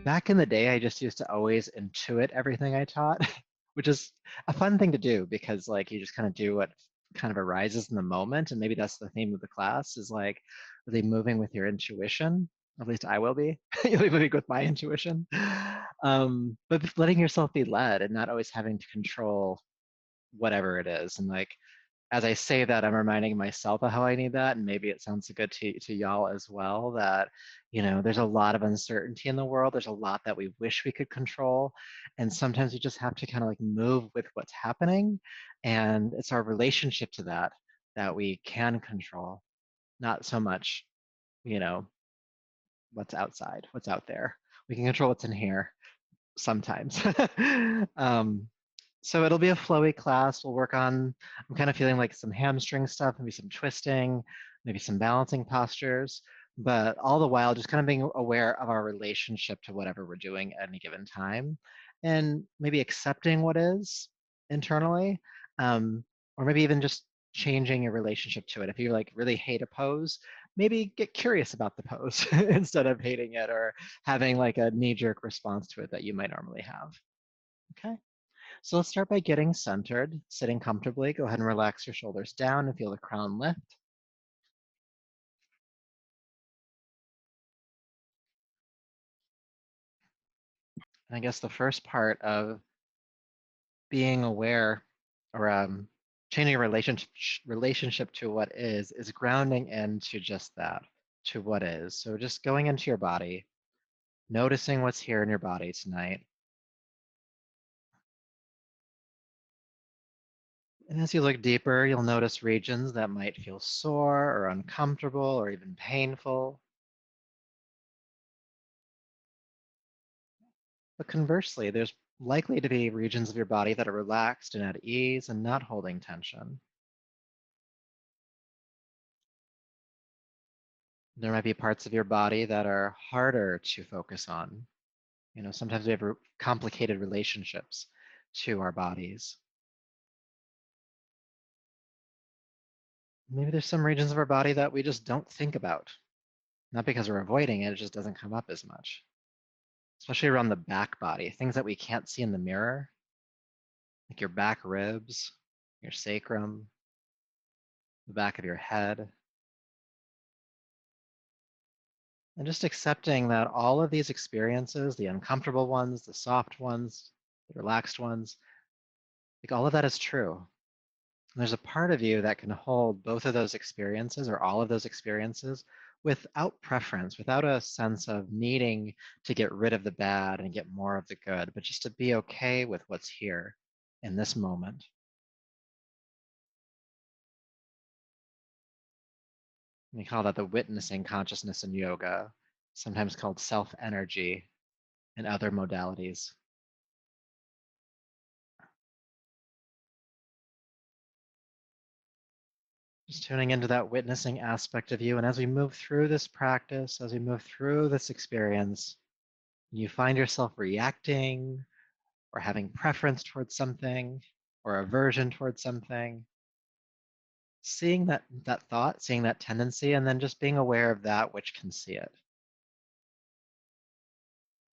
Back in the day, I just used to always intuit everything I taught, which is a fun thing to do because like you just kind of do what kind of arises in the moment. And maybe that's the theme of the class is like really moving with your intuition. At least I will be. You'll be moving with my intuition. But letting yourself be led and not always having to control whatever it is. And like as I say that, I'm reminding myself of how I need that, and maybe it sounds good to y'all as well. That there's a lot of uncertainty in the world. There's a lot that we wish we could control, and sometimes we just have to kind of like move with what's happening, and it's our relationship to that that we can control, not so much, you know, what's outside, what's out there. We can control what's in here sometimes. um, so it'll be a flowy class. We'll work on, I'm kind of feeling like some hamstring stuff, maybe some twisting, maybe some balancing postures, but all the while just kind of being aware of our relationship to whatever we're doing at any given time and maybe accepting what is internally, or maybe even just changing your relationship to it. If you like really hate a pose, maybe get curious about the pose instead of hating it or having like a knee-jerk response to it that you might normally have. Okay. So let's start by getting centered, sitting comfortably. Go ahead and relax your shoulders down and feel the crown lift. And I guess the first part of being aware or changing your relationship to what is grounding into just that, to what is. So just going into your body, noticing what's here in your body tonight. And as you look deeper, you'll notice regions that might feel sore or uncomfortable or even painful. But conversely, there's likely to be regions of your body that are relaxed and at ease and not holding tension. There might be parts of your body that are harder to focus on. Sometimes we have complicated relationships to our bodies. Maybe there's some regions of our body that we just don't think about. Not because we're avoiding it, it just doesn't come up as much. Especially around the back body, things that we can't see in the mirror, like your back ribs, your sacrum, the back of your head. And just accepting that all of these experiences, the uncomfortable ones, the soft ones, the relaxed ones, like all of that is true. And there's a part of you that can hold both of those experiences or all of those experiences without preference, without a sense of needing to get rid of the bad and get more of the good, but just to be okay with what's here in this moment. We call that the witnessing consciousness in yoga, sometimes called self-energy in other modalities. Just tuning into that witnessing aspect of you. And as we move through this practice, as we move through this experience, you find yourself reacting or having preference towards something or aversion towards something, seeing that thought, seeing that tendency, and then just being aware of that which can see it.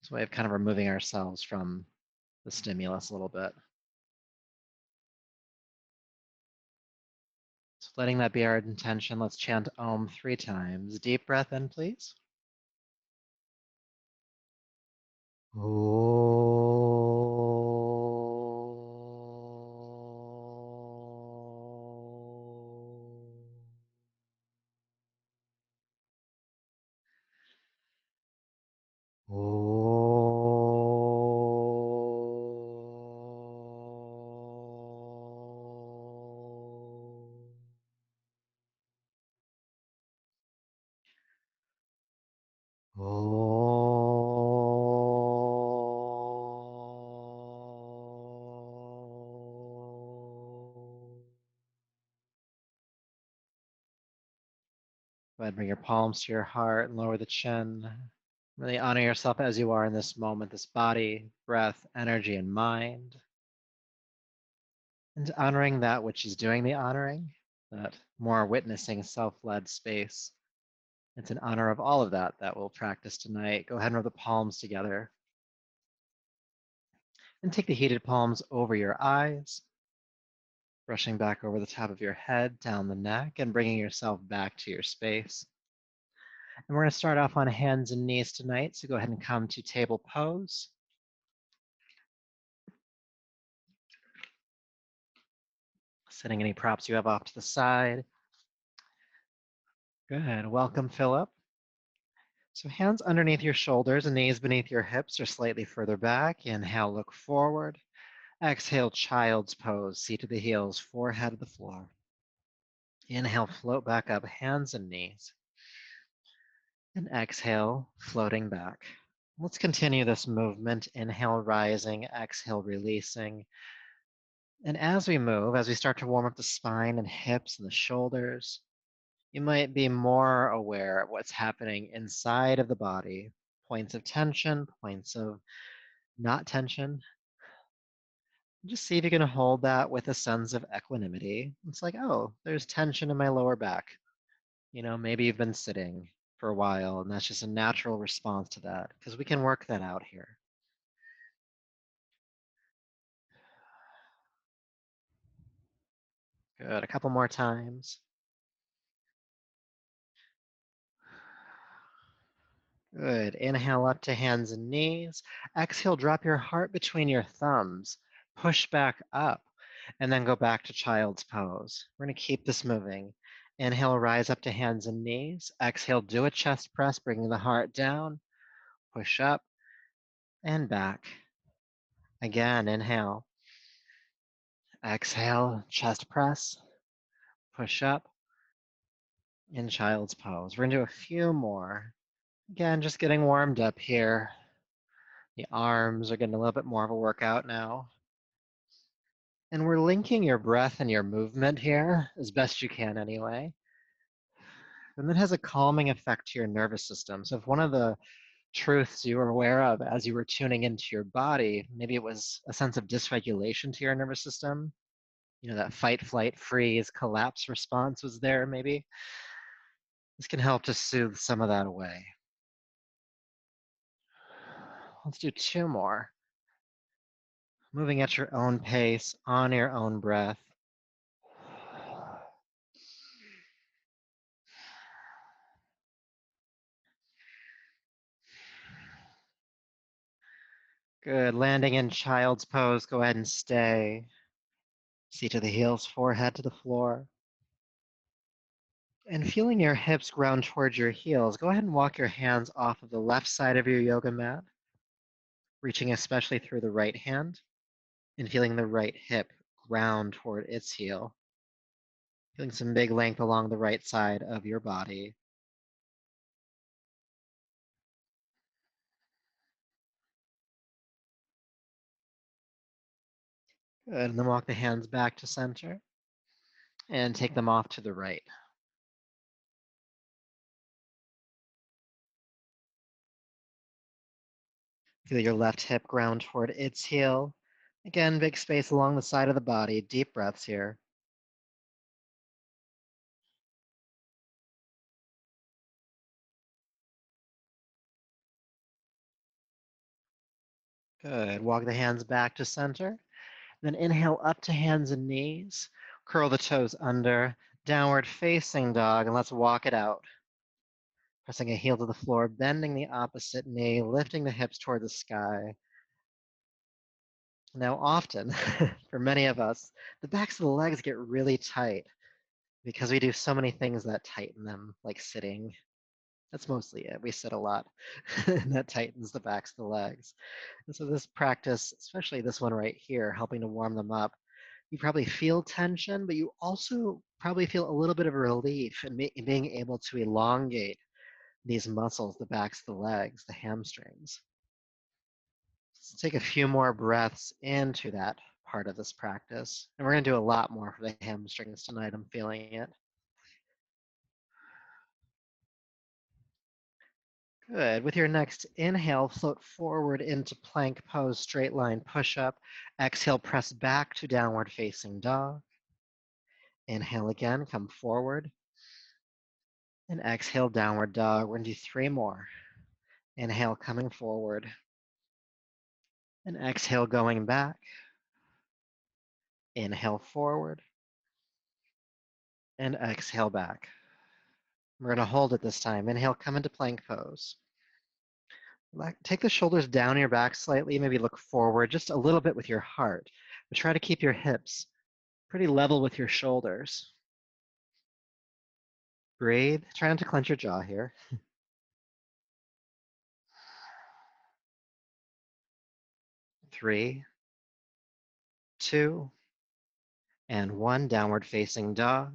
It's a way of kind of removing ourselves from the stimulus a little bit. So letting that be our intention, let's chant Om 3 times. Deep breath in, please. Go ahead and bring your palms to your heart and lower the chin. Really honor yourself as you are in this moment, this body, breath, energy, and mind. And honoring that which is doing the honoring, that more witnessing, self-led space. It's in honor of all of that that we'll practice tonight. Go ahead and rub the palms together. And take the heated palms over your eyes, brushing back over the top of your head, down the neck, and bringing yourself back to your space. And we're going to start off on hands and knees tonight, so go ahead and come to table pose. Setting any props you have off to the side. Good. Welcome, Philip. So hands underneath your shoulders and knees beneath your hips or slightly further back. Inhale, look forward. Exhale, child's pose, seat to the heels, forehead to the floor. Inhale, float back up, hands and knees. And exhale, floating back. Let's continue this movement. Inhale, rising, exhale, releasing. And as we move, as we start to warm up the spine and hips and the shoulders, you might be more aware of what's happening inside of the body, points of tension, points of not tension. Just see if you can hold that with a sense of equanimity. It's like, oh, there's tension in my lower back. Maybe you've been sitting for a while, and that's just a natural response to that, because we can work that out here. Good. A couple more times. Good. Inhale up to hands and knees. Exhale, drop your heart between your thumbs. Push back up, and then go back to child's pose. We're going to keep this moving. Inhale, rise up to hands and knees. Exhale, do a chest press, bringing the heart down. Push up and back. Again, inhale. Exhale, chest press. Push up in child's pose. We're going to do a few more. Again, just getting warmed up here. The arms are getting a little bit more of a workout now. And we're linking your breath and your movement here as best you can anyway. And that has a calming effect to your nervous system. So if one of the truths you were aware of as you were tuning into your body, maybe it was a sense of dysregulation to your nervous system, that fight, flight, freeze, collapse response was there maybe. This can help to soothe some of that away. Let's do two more. Moving at your own pace, on your own breath. Good. Landing in child's pose. Go ahead and stay. Seat to the heels, forehead to the floor. And feeling your hips ground towards your heels, go ahead and walk your hands off of the left side of your yoga mat, reaching especially through the right hand, and feeling the right hip ground toward its heel. Feeling some big length along the right side of your body. Good. And then walk the hands back to center and take them off to the right. Feel your left hip ground toward its heel. Again, big space along the side of the body. Deep breaths here. Good. Walk the hands back to center. Then inhale up to hands and knees. Curl the toes under. Downward facing dog. And let's walk it out. Pressing a heel to the floor, bending the opposite knee, lifting the hips toward the sky. Now, often, for many of us, the backs of the legs get really tight because we do so many things that tighten them, like sitting. That's mostly it. We sit a lot, and that tightens the backs of the legs. And so this practice, especially this one right here, helping to warm them up, you probably feel tension, but you also probably feel a little bit of relief in being able to elongate these muscles, the backs of the legs, the hamstrings. Let's take a few more breaths into that part of this practice. And we're going to do a lot more for the hamstrings tonight. I'm feeling it. Good. With your next inhale, float forward into plank pose, straight line push-up. Exhale, press back to downward facing dog. Inhale again, come forward. And exhale, downward dog. We're going to do three more. Inhale, coming forward. And exhale, going back. Inhale forward. And exhale back. We're going to hold it this time. Inhale, come into plank pose. Take the shoulders down your back slightly, maybe look forward just a little bit with your heart, but try to keep your hips pretty level with your shoulders. Breathe. Try not to clench your jaw here. 3, 2, and 1. Downward facing dog.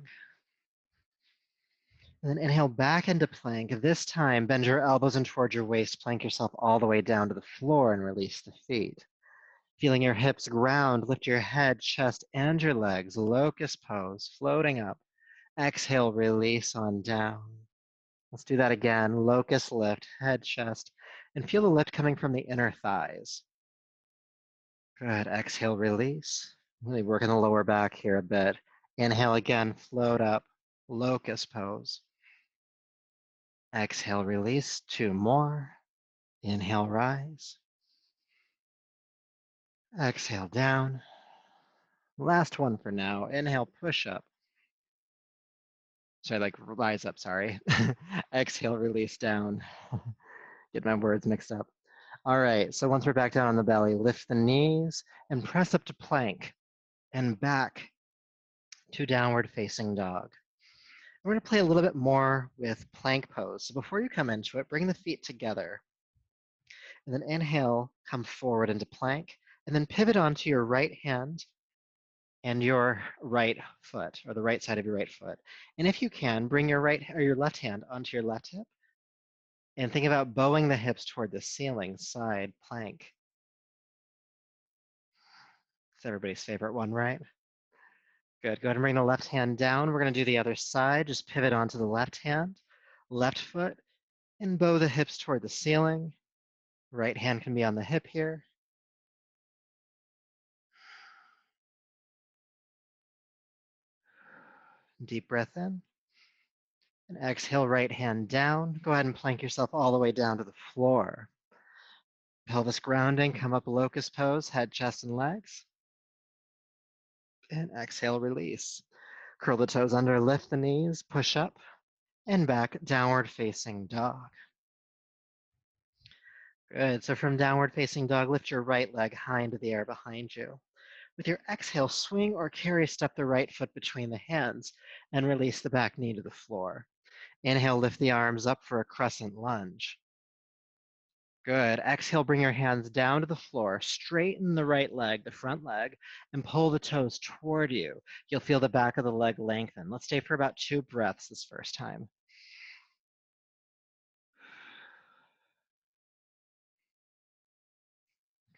And then inhale back into plank. This time, bend your elbows in towards your waist. Plank yourself all the way down to the floor and release the feet. Feeling your hips ground, lift your head, chest, and your legs. Locust pose, floating up. Exhale, release on down. Let's do that again. Locust lift, head, chest, and feel the lift coming from the inner thighs. Good. Exhale, release. Really working the lower back here a bit. Inhale again, float up, locust pose. Exhale, release. 2 more. Inhale, rise. Exhale, down. Last one for now. Inhale, push up. Sorry, like rise up, sorry. Exhale, release down. Get my words mixed up. All right, so once we're back down on the belly, lift the knees and press up to plank and back to downward facing dog. We're going to play a little bit more with plank pose. So before you come into it, bring the feet together. And then inhale, come forward into plank, and then pivot onto your right hand and your right foot, or the right side of your right foot. And if you can, bring your right or your left hand onto your left hip, and think about bowing the hips toward the ceiling, side plank. It's everybody's favorite one, right? Good. Go ahead and bring the left hand down. We're going to do the other side. Just pivot onto the left hand, left foot, and bow the hips toward the ceiling. Right hand can be on the hip here. Deep breath in. And exhale, right hand down. Go ahead and plank yourself all the way down to the floor. Pelvis grounding, come up locust pose, head, chest, and legs. And exhale, release. Curl the toes under, lift the knees, push up, and back, downward facing dog. Good. So from downward facing dog, lift your right leg high into the air behind you. With your exhale, swing or carry step the right foot between the hands and release the back knee to the floor. Inhale, lift the arms up for a crescent lunge. Good. Exhale, bring your hands down to the floor, straighten the right leg, the front leg, and pull the toes toward you. You'll feel the back of the leg lengthen. Let's stay for about 2 breaths this first time.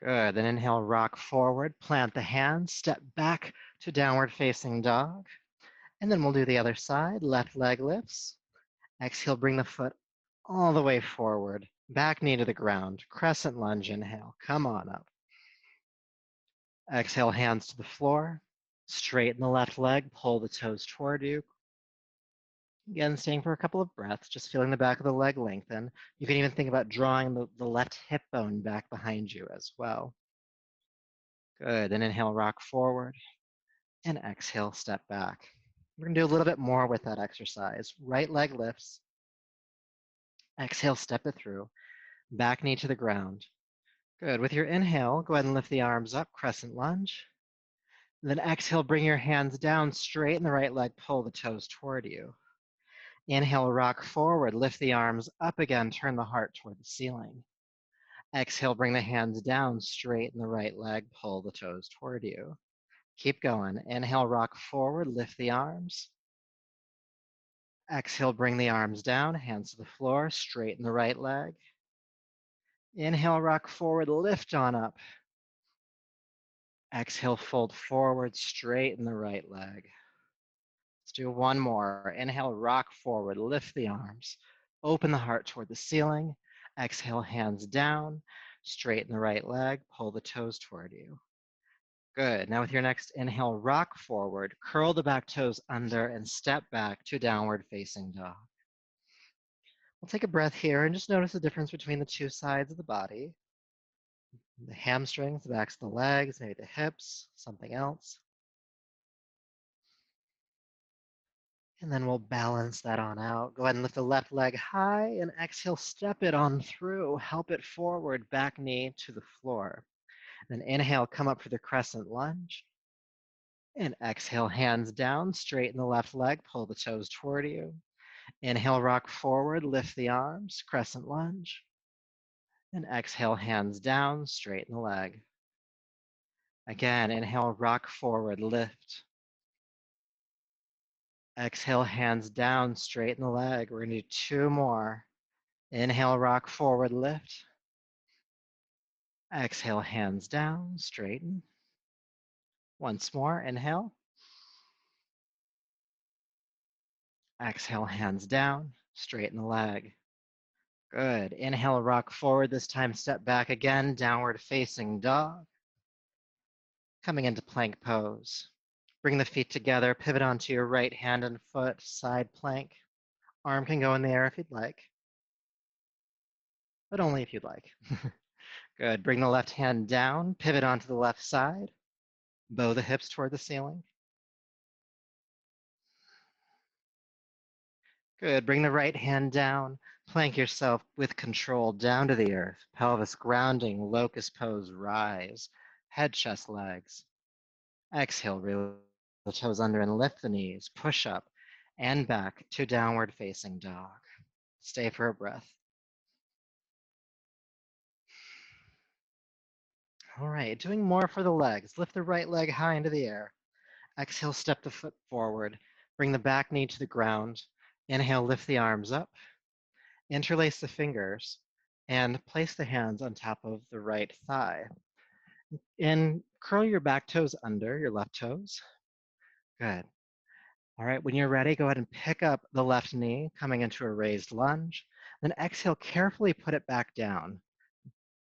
Good. Then inhale, rock forward, plant the hands, step back to downward facing dog. And then we'll do the other side. Left leg lifts. Exhale, bring the foot all the way forward. Back knee to the ground. Crescent lunge, inhale. Come on up. Exhale, hands to the floor. Straighten the left leg. Pull the toes toward you. Again, staying for a couple of breaths, just feeling the back of the leg lengthen. You can even think about drawing the left hip bone back behind you as well. Good. Then inhale, rock forward. And exhale, step back. We're going to do a little bit more with that exercise. Right leg lifts. Exhale, step it through. Back knee to the ground. Good. With your inhale, go ahead and lift the arms up, crescent lunge. Then exhale, bring your hands down, straighten the right leg, pull the toes toward you. Inhale, rock forward, lift the arms up again, turn the heart toward the ceiling. Exhale, bring the hands down, straighten the right leg, pull the toes toward you. Keep going. Inhale, rock forward, lift the arms. Exhale, bring the arms down, hands to the floor, straighten the right leg. Inhale, rock forward, lift on up. Exhale, fold forward, straighten the right leg. Let's do one more. Inhale, rock forward, lift the arms. Open the heart toward the ceiling. Exhale, hands down, straighten the right leg, pull the toes toward you. Good. Now with your next inhale, rock forward, curl the back toes under, and step back to downward facing dog. We'll take a breath here and just notice the difference between the 2 sides of the body. The hamstrings, the backs of the legs, maybe the hips, something else. And then we'll balance that on out. Go ahead and lift the left leg high and exhale, step it on through. Help it forward, back knee to the floor. Then inhale, come up for the crescent lunge. And exhale, hands down, straighten the left leg, pull the toes toward you. Inhale, rock forward, lift the arms, crescent lunge. And exhale, hands down, straighten the leg. Again, inhale, rock forward, lift. Exhale, hands down, straighten the leg. We're gonna do 2 more. Inhale, rock forward, lift. Exhale, hands down, straighten. Once more, inhale. Exhale, hands down, straighten the leg. Good. Inhale, rock forward. This time, step back again, downward facing dog. Coming into plank pose. Bring the feet together, pivot onto your right hand and foot, side plank. Arm can go in the air if you'd like, but only if you'd like. Good. Bring the left hand down, pivot onto the left side, bow the hips toward the ceiling. Good. Bring the right hand down, plank yourself with control down to the earth, pelvis grounding, locust pose, rise, head, chest, legs. Exhale, reel the toes under and lift the knees, push up and back to downward facing dog. Stay for a breath. All right, doing more for the legs. Lift the right leg high into the air. Exhale, step the foot forward. Bring the back knee to the ground. Inhale, lift the arms up. Interlace the fingers and place the hands on top of the right thigh. And curl your back toes under your left toes. Good. All right, when you're ready, go ahead and pick up the left knee, coming into a raised lunge. Then exhale, carefully put it back down.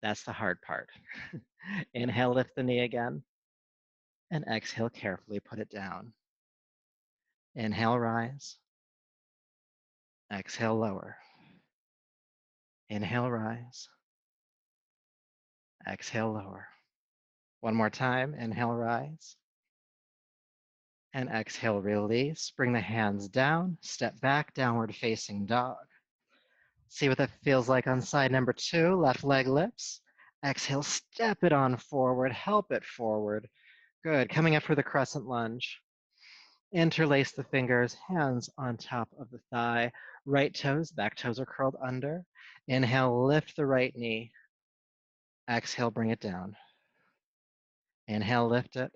That's the hard part. Inhale, lift the knee again. And exhale, carefully put it down. Inhale, rise. Exhale, lower. Inhale, rise. Exhale, lower. One more time. Inhale, rise. And exhale, release. Bring the hands down. Step back, downward facing dog. See what that feels like on side number 2. Left leg lifts. Exhale, step it on forward. Help it forward. Good. Coming up for the crescent lunge. Interlace the fingers, hands on top of the thigh. Right toes, back toes are curled under. Inhale, lift the right knee. Exhale, bring it down. Inhale, lift it.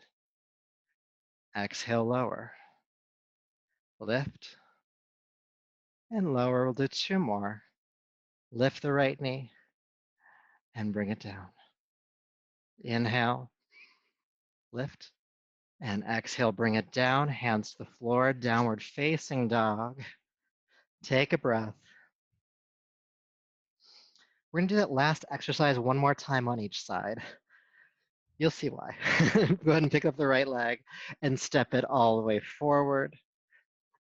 Exhale, lower. Lift and lower. We'll do 2 more. Lift the right knee and bring it down. Inhale, lift, and exhale, bring it down. Hands to the floor, downward facing dog. Take a breath. We're gonna do that last exercise one more time on each side. You'll see why. Go ahead and pick up the right leg and step it all the way forward.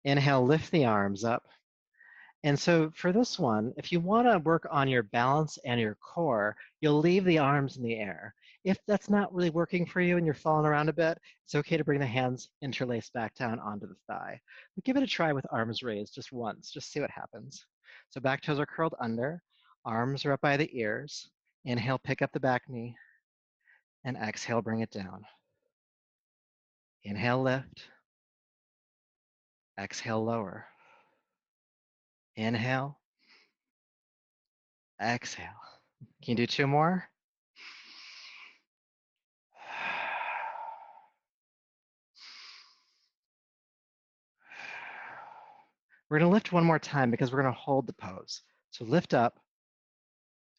Inhale, lift the arms up. And so for this one, if you want to work on your balance and your core, you'll leave the arms in the air. If that's not really working for you and you're falling around a bit, it's okay to bring the hands interlaced back down onto the thigh. But give it a try with arms raised just once, just see what happens. So back toes are curled under, arms are up by the ears. Inhale, pick up the back knee, and exhale, bring it down. Inhale, lift. Exhale, lower. Inhale. Exhale. Can you do 2 more? We're going to lift one more time because we're going to hold the pose. So lift up.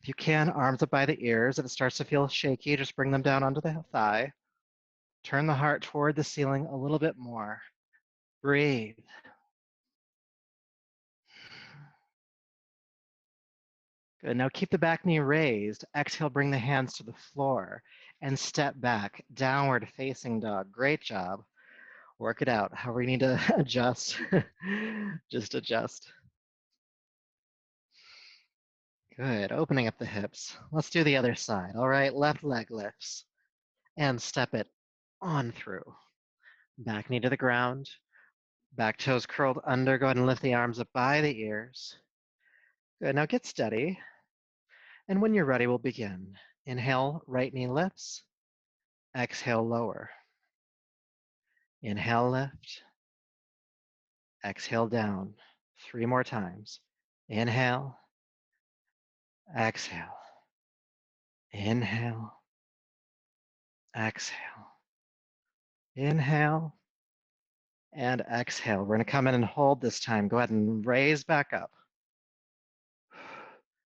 If you can, arms up by the ears. If it starts to feel shaky, just bring them down onto the thigh. Turn the heart toward the ceiling a little bit more. Breathe. Good. Now keep the back knee raised. Exhale, bring the hands to the floor and step back, downward facing dog. Great job. Work it out. However you need to adjust, just adjust. Good, opening up the hips. Let's do the other side. All right, left leg lifts and step it on through. Back knee to the ground, back toes curled under. Go ahead and lift the arms up by the ears. Good, now get steady. And when you're ready, we'll begin. Inhale, right knee lifts. Exhale, lower. Inhale, lift. Exhale, down. 3 more times. Inhale, exhale. Inhale, exhale. Inhale, and exhale. We're going to come in and hold this time. Go ahead and raise back up.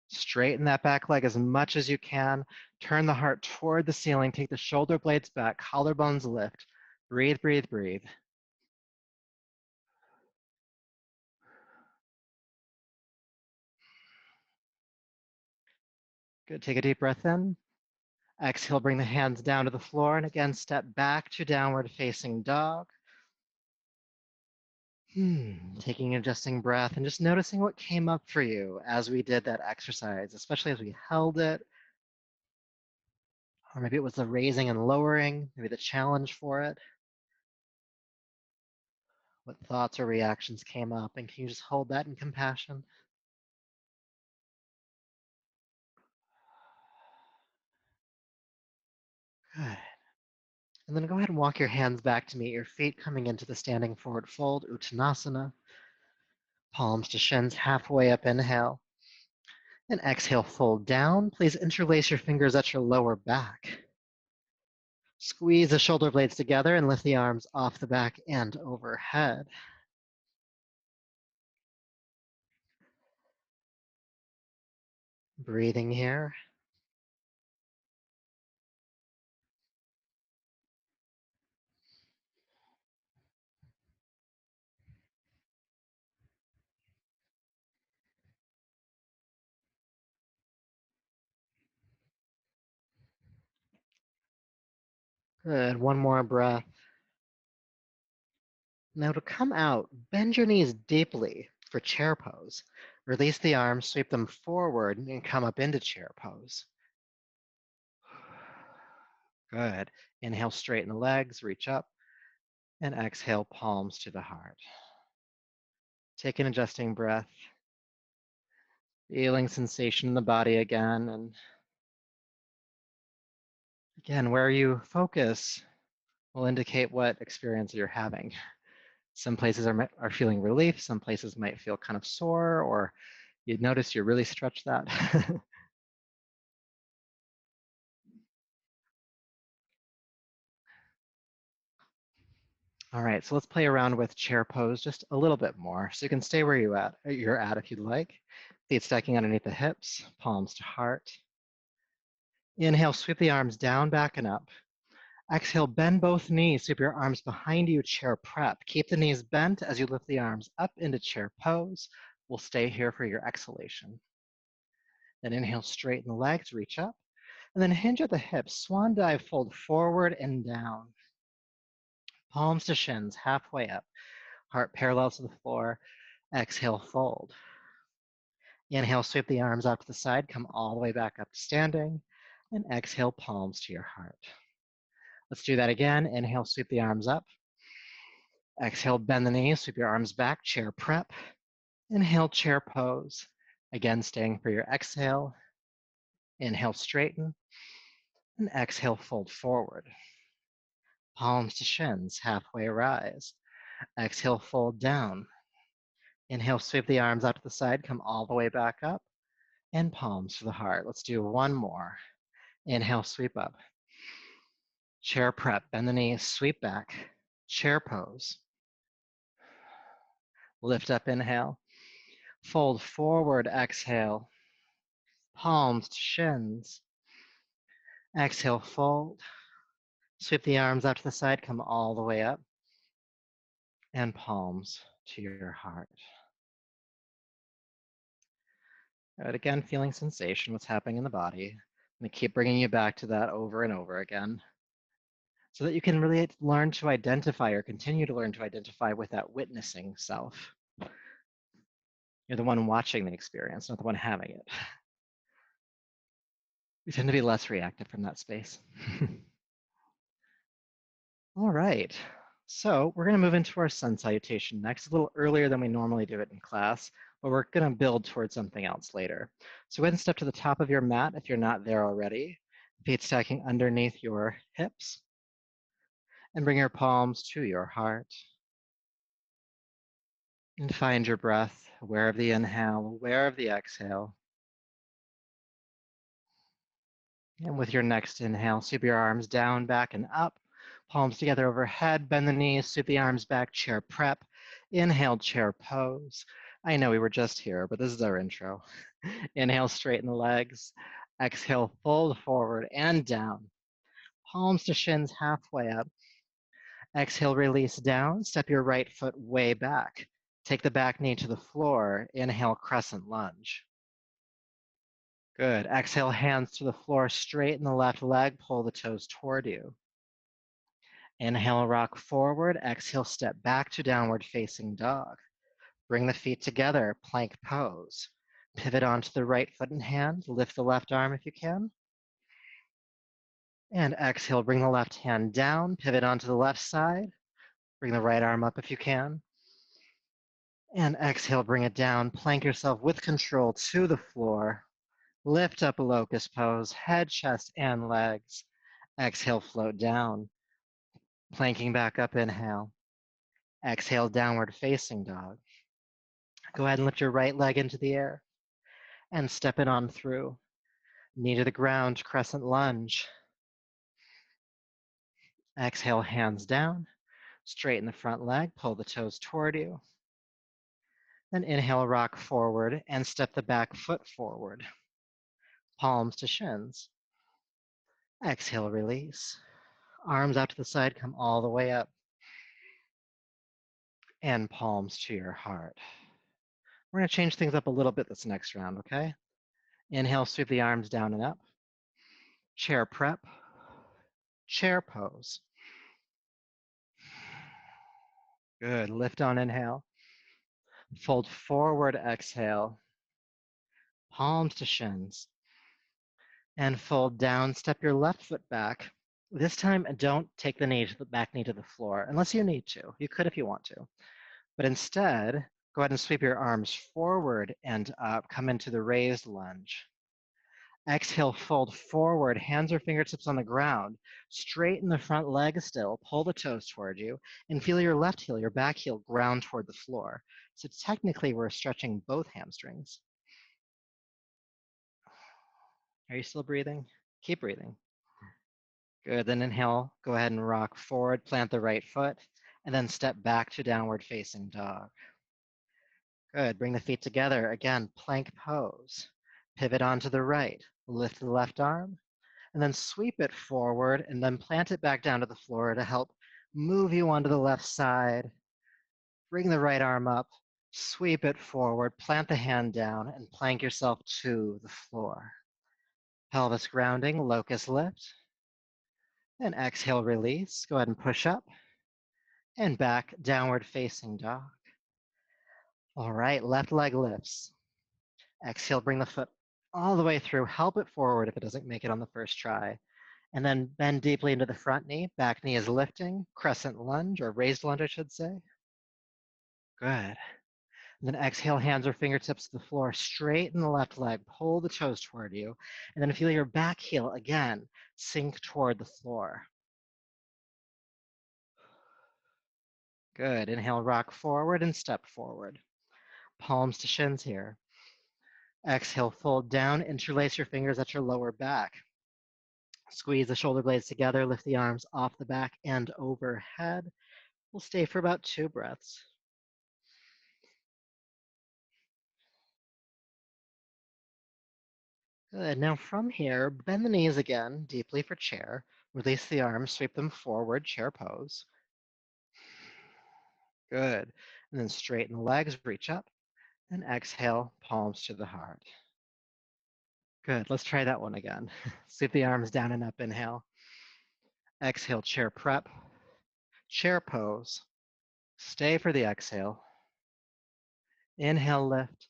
Straighten that back leg as much as you can. Turn the heart toward the ceiling. Take the shoulder blades back. Collarbones lift. Breathe, breathe, breathe. Good. Take a deep breath in. Exhale, bring the hands down to the floor. And again, step back to downward facing dog. Taking an adjusting breath and just noticing what came up for you as we did that exercise, especially as we held it. Or maybe it was the raising and lowering, maybe the challenge for it. What thoughts or reactions came up, and can you just hold that in compassion? Good. And then go ahead and walk your hands back to meet your feet, coming into the standing forward fold, Uttanasana. Palms to shins, halfway up, inhale. And exhale, fold down. Please interlace your fingers at your lower back. Squeeze the shoulder blades together and lift the arms off the back and overhead. Breathing here. Good, one more breath. Now to come out, bend your knees deeply for chair pose. Release the arms, sweep them forward, and come up into chair pose. Good. Inhale, straighten the legs, reach up, and exhale, palms to the heart. Take an adjusting breath, feeling sensation in the body again. And again, where you focus will indicate what experience you're having. Some places are feeling relief, some places might feel kind of sore, or you'd notice you really stretched that. All right, so let's play around with chair pose just a little bit more. So you can stay where you're at if you'd like. Feet stacking underneath the hips, palms to heart. Inhale, sweep the arms down, back and up. Exhale, bend both knees, sweep your arms behind you, chair prep. Keep the knees bent as you lift the arms up into chair pose. We'll stay here for your exhalation. Then inhale, straighten the legs, reach up. And then hinge at the hips, swan dive, fold forward and down. Palms to shins, halfway up. Heart parallel to the floor. Exhale, fold. Inhale, sweep the arms out to the side, come all the way back up to standing. And exhale, palms to your heart. Let's do that again. Inhale, sweep the arms up. Exhale, bend the knees, sweep your arms back, chair prep. Inhale, chair pose. Again, staying for your exhale. Inhale, straighten. And exhale, fold forward. Palms to shins, halfway rise. Exhale, fold down. Inhale, sweep the arms out to the side, come all the way back up. And palms to the heart. Let's do one more. Inhale, sweep up. Chair prep, bend the knees, sweep back. Chair pose. Lift up, inhale. Fold forward, exhale. Palms to shins. Exhale, fold. Sweep the arms out to the side, come all the way up. And palms to your heart. Good, again, feeling sensation, what's happening in the body. I'm going to keep bringing you back to that over and over again so that you can really learn to identify or continue to learn to identify with that witnessing self. You're the one watching the experience, not the one having it. We tend to be less reactive from that space. All right. So we're going to move into our sun salutation next, a little earlier than we normally do it in class, but we're going to build towards something else later. So go ahead and step to the top of your mat if you're not there already, feet stacking underneath your hips, and bring your palms to your heart. And find your breath, aware of the inhale, aware of the exhale. And with your next inhale, sweep your arms down, back, and up. Palms together overhead, bend the knees, sweep the arms back, chair prep. Inhale, chair pose. I know we were just here, but this is our intro. Inhale, straighten the legs. Exhale, fold forward and down. Palms to shins halfway up. Exhale, release down. Step your right foot way back. Take the back knee to the floor. Inhale, crescent lunge. Good. Exhale, hands to the floor, straighten the left leg, pull the toes toward you. Inhale, rock forward. Exhale, step back to downward facing dog. Bring the feet together, plank pose. Pivot onto the right foot and hand. Lift the left arm if you can. And exhale, bring the left hand down. Pivot onto the left side. Bring the right arm up if you can. And exhale, bring it down. Plank yourself with control to the floor. Lift up a locust pose, head, chest, and legs. Exhale, float down. Planking back up, inhale. Exhale, downward facing dog. Go ahead and lift your right leg into the air and step it on through. Knee to the ground, crescent lunge. Exhale, hands down. Straighten the front leg, pull the toes toward you. Then inhale, rock forward and step the back foot forward. Palms to shins. Exhale, release. Arms out to the side, come all the way up. And palms to your heart. We're going to change things up a little bit this next round, okay? Inhale, sweep the arms down and up. Chair prep. Chair pose. Good. Lift on inhale. Fold forward, exhale. Palms to shins. And fold down. Step your left foot back. This time, don't take the knee to the back knee to the floor, unless you need to. You could if you want to. But instead, go ahead and sweep your arms forward and up. Come into the raised lunge. Exhale, fold forward, hands or fingertips on the ground. Straighten the front leg still, pull the toes toward you, and feel your left heel, your back heel, ground toward the floor. So technically, we're stretching both hamstrings. Are you still breathing? Keep breathing. Good, then inhale, go ahead and rock forward, plant the right foot, and then step back to downward facing dog. Good, bring the feet together, again, plank pose. Pivot onto the right, lift the left arm, and then sweep it forward and then plant it back down to the floor to help move you onto the left side. Bring the right arm up, sweep it forward, plant the hand down, and plank yourself to the floor. Pelvis grounding, locust lift. And exhale, release. Go ahead and push up and back, downward facing dog. All right, left leg lifts. Exhale, bring the foot all the way through. Help it forward if it doesn't make it on the first try. And then bend deeply into the front knee. Back knee is lifting. Crescent lunge, or raised lunge, I should say. Good. And then exhale, hands or fingertips to the floor. Straighten the left leg. Pull the toes toward you. And then feel your back heel again sink toward the floor. Good. Inhale, rock forward and step forward. Palms to shins here. Exhale, fold down. Interlace your fingers at your lower back. Squeeze the shoulder blades together. Lift the arms off the back and overhead. We'll stay for about 2 breaths. Good. Now from here, bend the knees again, deeply for chair. Release the arms, sweep them forward, chair pose. Good. And then straighten the legs, reach up, and exhale, palms to the heart. Good. Let's try that one again. Sweep the arms down and up, inhale. Exhale, chair prep, chair pose. Stay for the exhale. Inhale, lift,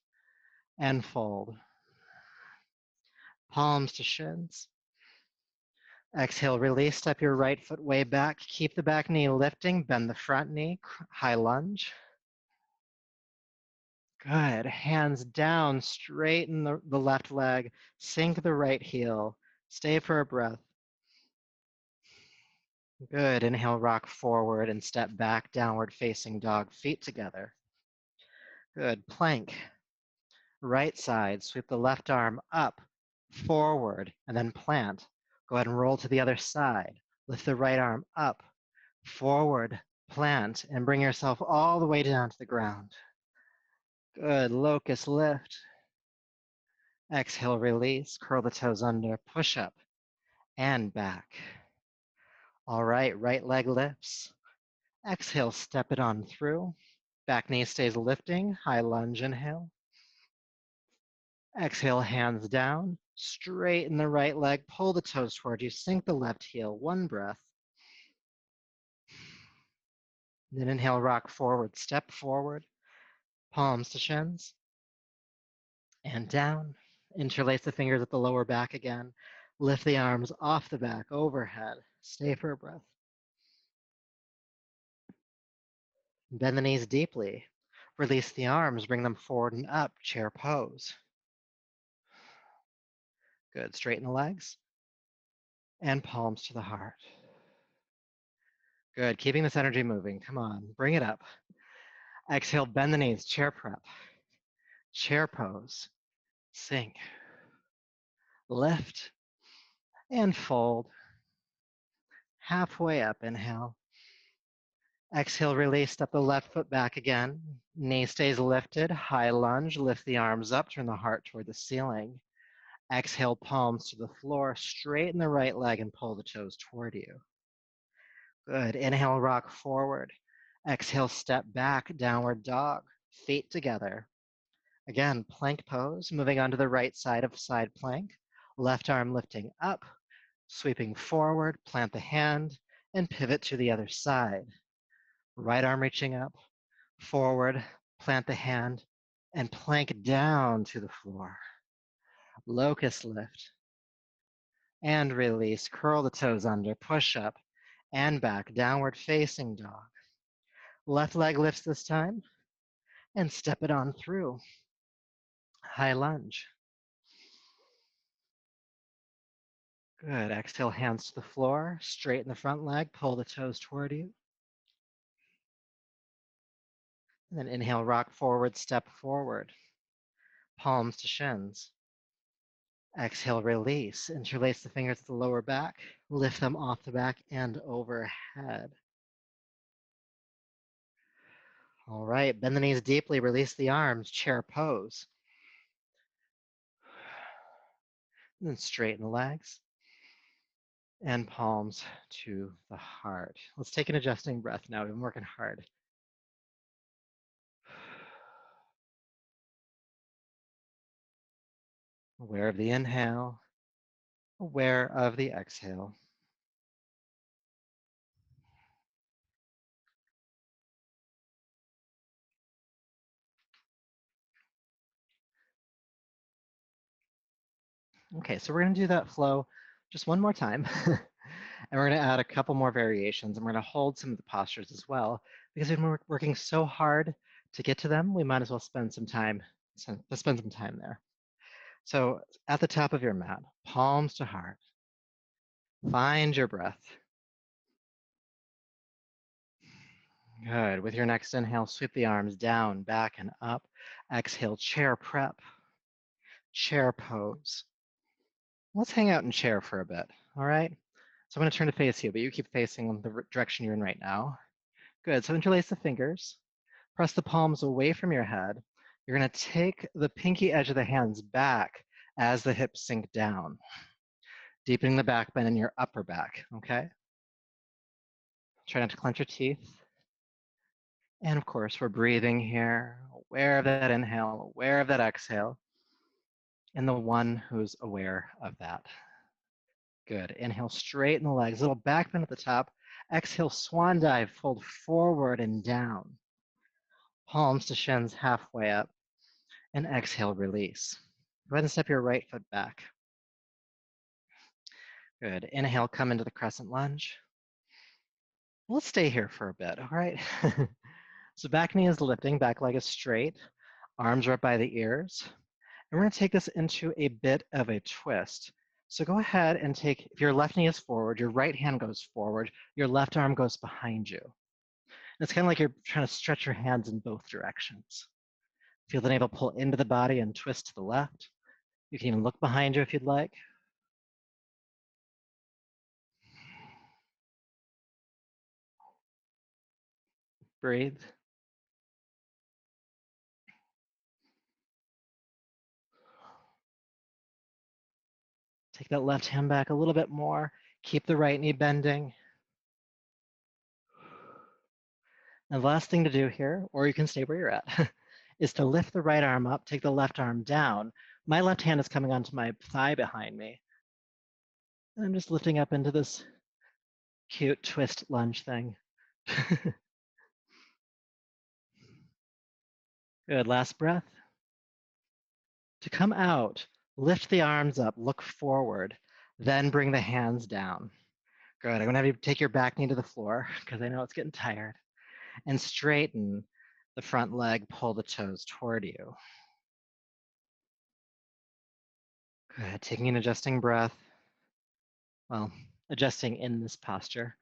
and fold. palms to shins. Exhale, release, step your right foot way back. Keep the back knee lifting, bend the front knee, high lunge. Good, hands down, straighten the left leg, sink the right heel. Stay for a breath. Good, inhale, rock forward and step back, downward facing dog, feet together. Good, plank. Right side, sweep the left arm up, forward, and then plant. Go ahead and roll to the other side. Lift the right arm up, forward, plant, and bring yourself all the way down to the ground. Good, locust lift. Exhale, release, curl the toes under, push up, and back. All right, right leg lifts. Exhale, step it on through. Back knee stays lifting, high lunge, inhale. Exhale, hands down, straighten the right leg, pull the toes toward you, sink the left heel, one breath. Then inhale, rock forward, step forward, palms to shins, and down. Interlace the fingers at the lower back again. Lift the arms off the back, overhead. Stay for a breath. Bend the knees deeply. Release the arms, bring them forward and up, chair pose. Good, straighten the legs, and palms to the heart. Good, keeping this energy moving. Come on, bring it up. Exhale, bend the knees, chair prep. Chair pose, sink, lift, and fold. Halfway up, inhale. Exhale, release, step the left foot back again. Knee stays lifted, high lunge, lift the arms up, turn the heart toward the ceiling. Exhale, palms to the floor, straighten the right leg and pull the toes toward you. Good, inhale, rock forward. Exhale, step back, downward dog, feet together. Again, plank pose, moving onto the right side of side plank. Left arm lifting up, sweeping forward, plant the hand, and pivot to the other side. Right arm reaching up, forward, plant the hand, and plank down to the floor. Locust lift. And release, curl the toes under, push up, and back, downward facing dog. Left leg lifts this time, and step it on through. High lunge. Good. Exhale, hands to the floor. Straighten the front leg. Pull the toes toward you. And then inhale, rock forward, step forward. Palms to shins. Exhale, release. Interlace the fingers at the lower back. Lift them off the back and overhead. All right. Bend the knees deeply. Release the arms. Chair pose. And then straighten the legs. And palms to the heart. Let's take an adjusting breath now. We've been working hard. Aware of the inhale, aware of the exhale. Okay, so we're going to do that flow just one more time. And we're going to add a couple more variations, and we're going to hold some of the postures as well, because we've been working so hard to get to them, we might as well spend some time there. So at the top of your mat, palms to heart. Find your breath. Good. With your next inhale, sweep the arms down, back, and up. Exhale, chair prep, chair pose. Let's hang out in chair for a bit, all right? So I'm going to turn to face you, but you keep facing the direction you're in right now. Good. So interlace the fingers. Press the palms away from your head. You're going to take the pinky edge of the hands back as the hips sink down, deepening the back bend in your upper back, okay? Try not to clench your teeth. And of course, we're breathing here, aware of that inhale, aware of that exhale, and the one who's aware of that. Good. Inhale, straighten the legs, little back bend at the top. Exhale, swan dive, fold forward and down. Palms to shins halfway up. And exhale, release. Go ahead and step your right foot back. Good. Inhale, come into the crescent lunge. Let's stay here for a bit, all right? So back knee is lifting, back leg is straight, arms are up by the ears. And we're gonna take this into a bit of a twist. So go ahead and take, if your left knee is forward, your right hand goes forward, your left arm goes behind you. And it's kind of like you're trying to stretch your hands in both directions. Feel the navel pull into the body and twist to the left. You can even look behind you if you'd like. Breathe. Take that left hand back a little bit more. Keep the right knee bending. And the last thing to do here, or you can stay where you're at, is to lift the right arm up, take the left arm down. My left hand is coming onto my thigh behind me. And I'm just lifting up into this cute twist lunge thing. Good, last breath. To come out, lift the arms up, look forward, then bring the hands down. Good, I'm gonna have you take your back knee to the floor because I know it's getting tired. And straighten the front leg, pull the toes toward you. Good, taking an adjusting breath. Well, adjusting in this posture.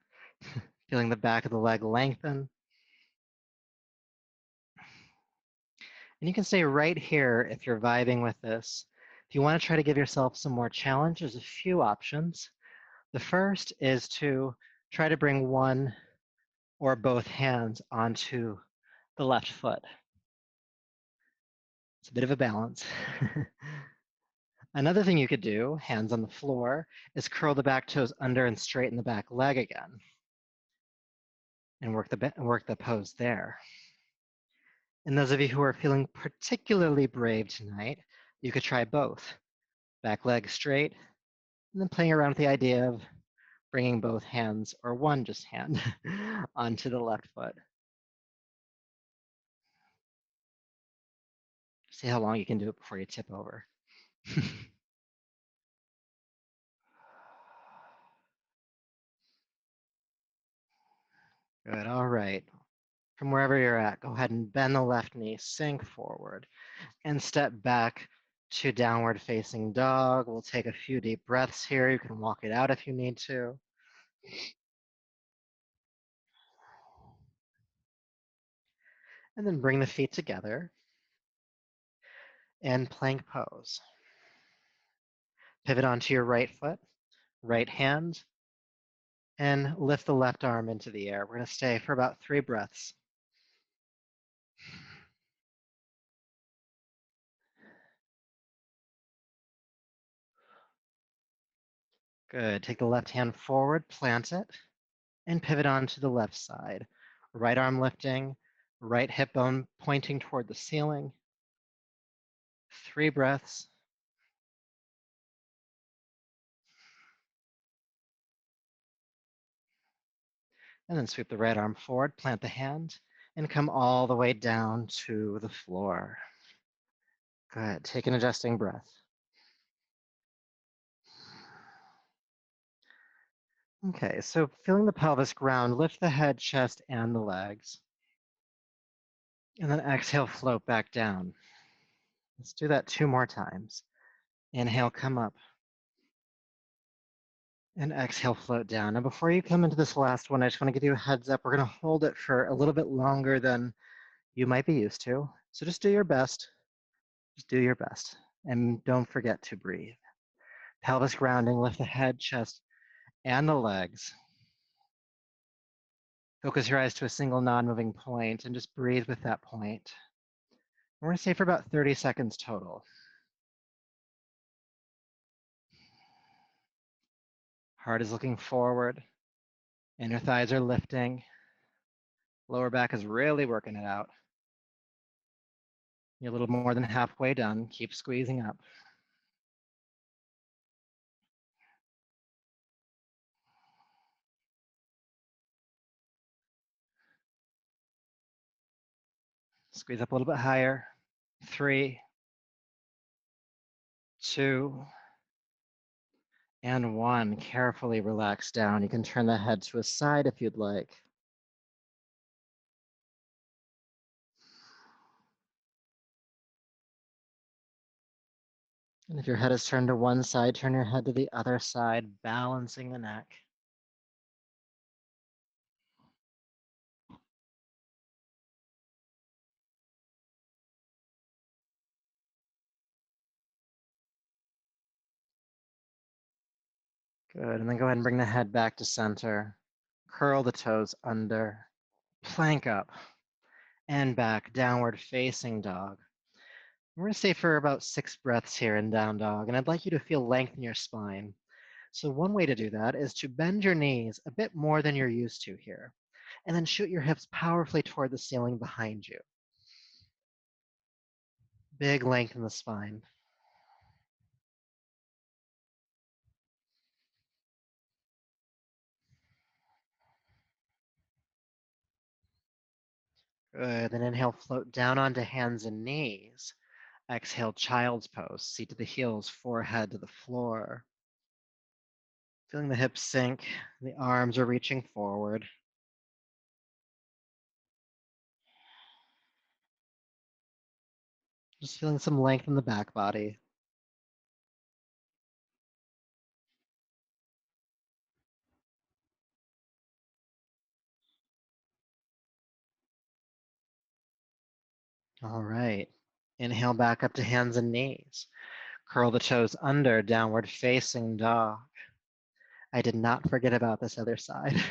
Feeling the back of the leg lengthen. And you can stay right here if you're vibing with this. If you want to try to give yourself some more challenge, there's a few options. The first is to try to bring one or both hands onto the left foot. It's a bit of a balance. Another thing you could do, hands on the floor, is curl the back toes under and straighten the back leg again and work the pose there. And those of you who are feeling particularly brave tonight, you could try both. Back leg straight, and then playing around with the idea of bringing both hands, or one just hand, onto the left foot. See how long you can do it before you tip over. Good, all right. From wherever you're at, go ahead and bend the left knee, sink forward, and step back to downward facing dog. We'll take a few deep breaths here. You can walk it out if you need to. And then bring the feet together and plank pose. Pivot onto your right foot, right hand, and lift the left arm into the air. We're going to stay for about 3 breaths. Good. Take the left hand forward, plant it, and pivot onto the left side. Right arm lifting, right hip bone pointing toward the ceiling. 3 breaths. And then sweep the right arm forward, plant the hand, and come all the way down to the floor. Good. Take an adjusting breath. Okay, so feeling the pelvis ground, lift the head, chest, and the legs. And then exhale, float back down. Let's do that 2 more times. Inhale, come up. And exhale, float down. Now, before you come into this last one, I just want to give you a heads up. We're going to hold it for a little bit longer than you might be used to. So just do your best. Just do your best. And don't forget to breathe. Pelvis grounding, lift the head, chest, and the legs. Focus your eyes to a single non-moving point and just breathe with that point. We're going to stay for about 30 seconds total. Heart is looking forward. Inner thighs are lifting. Lower back is really working it out. You're a little more than halfway done. Keep squeezing up. Squeeze up a little bit higher. 3, 2, And one, carefully relax down. You can turn the head to a side if you'd like. And if your head is turned to one side, turn your head to the other side, balancing the neck. Good, and then go ahead and bring the head back to center. Curl the toes under, plank up, and back, downward facing dog. We're gonna stay for about 6 breaths here in down dog, and I'd like you to feel length in your spine. So one way to do that is to bend your knees a bit more than you're used to here, and then shoot your hips powerfully toward the ceiling behind you. Big length in the spine. Good, then inhale, float down onto hands and knees. Exhale, child's pose, seat to the heels, forehead to the floor. Feeling the hips sink, the arms are reaching forward. Just feeling some length in the back body. All right. Inhale back up to hands and knees. Curl the toes under, downward facing dog. I did not forget about this other side.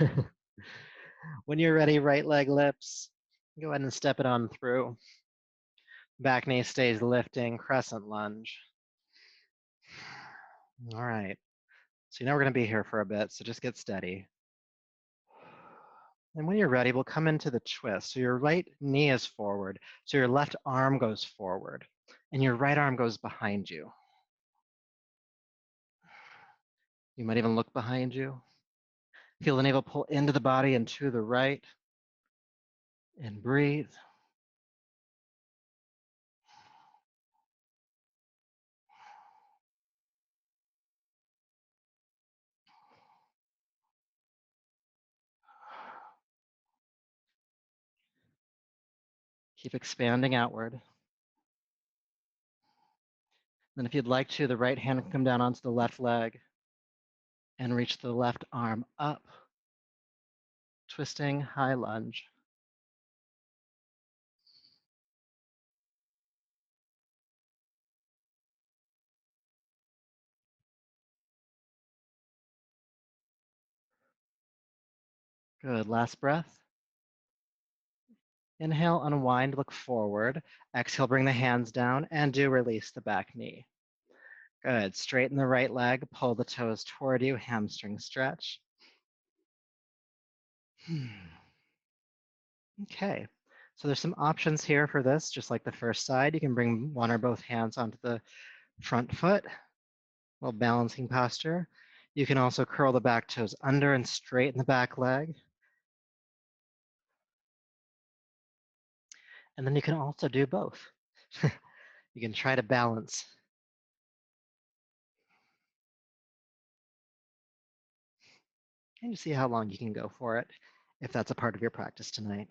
When you're ready, right leg lifts. Go ahead and step it on through. Back knee stays lifting, crescent lunge. All right. So you know we're going to be here for a bit, so just get steady. And when you're ready, we'll come into the twist. So your right knee is forward, so your left arm goes forward, and your right arm goes behind you. You might even look behind you. Feel the navel pull into the body and to the right, and breathe. Keep expanding outward. Then if you'd like to, the right hand can come down onto the left leg and reach the left arm up, twisting high lunge. Good, last breath. Inhale, unwind, look forward. Exhale, bring the hands down and do release the back knee. Good, straighten the right leg, pull the toes toward you, hamstring stretch. Okay, so there's some options here for this, just like the first side. You can bring one or both hands onto the front foot while balancing posture. You can also curl the back toes under and straighten the back leg. And then you can also do both. You can try to balance. And you see how long you can go for it, if that's a part of your practice tonight.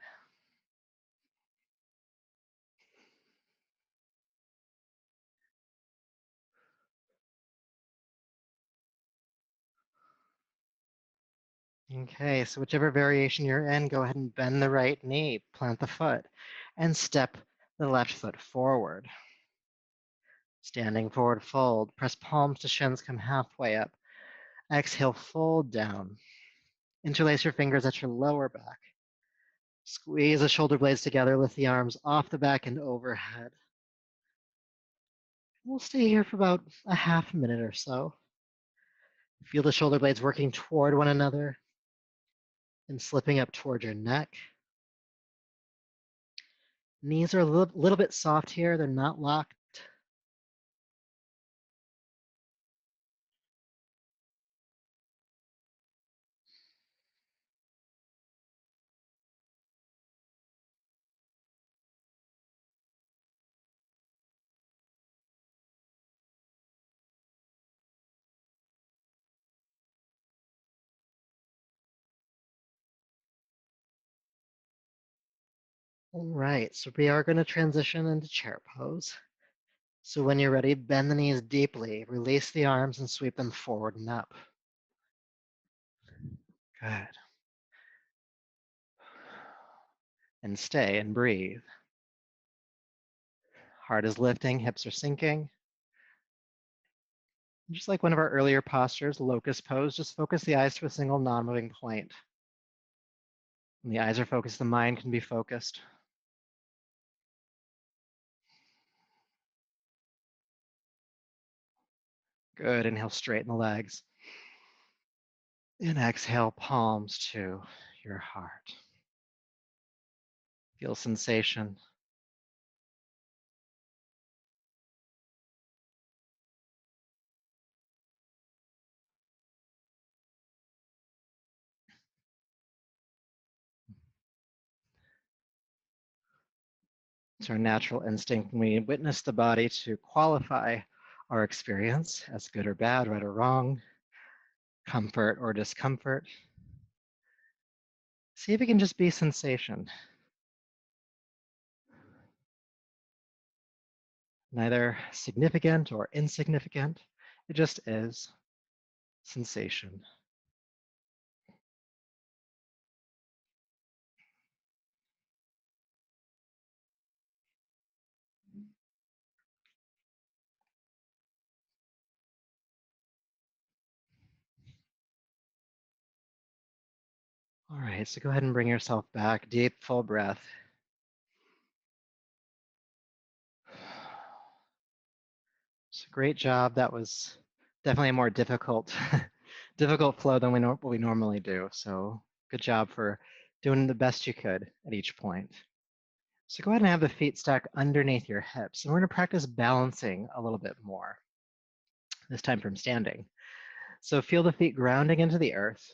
Okay, so whichever variation you're in, go ahead and bend the right knee, plant the foot, and step the left foot forward. Standing forward fold, press palms to shins, come halfway up. Exhale, fold down. Interlace your fingers at your lower back. Squeeze the shoulder blades together, lift the arms off the back and overhead. We'll stay here for about a half minute or so. Feel the shoulder blades working toward one another and slipping up toward your neck. Knees are a little bit soft here. They're not locked. All right, so we are going to transition into chair pose. So when you're ready, bend the knees deeply, release the arms and sweep them forward and up. Good. And stay and breathe. Heart is lifting, hips are sinking. Just like one of our earlier postures, locust pose, just focus the eyes to a single non-moving point. When the eyes are focused, the mind can be focused. Good, inhale, straighten the legs. And exhale, palms to your heart. Feel sensation. It's our natural instinct when we witness the body to qualify our experience as good or bad, right or wrong, comfort or discomfort. See if it can just be sensation. Neither significant or insignificant. It just is sensation. All right, so go ahead and bring yourself back. Deep, full breath. So great job. That was definitely a more difficult, difficult flow than what we normally do. So good job for doing the best you could at each point. So go ahead and have the feet stack underneath your hips. And we're going to practice balancing a little bit more, this time from standing. So feel the feet grounding into the earth.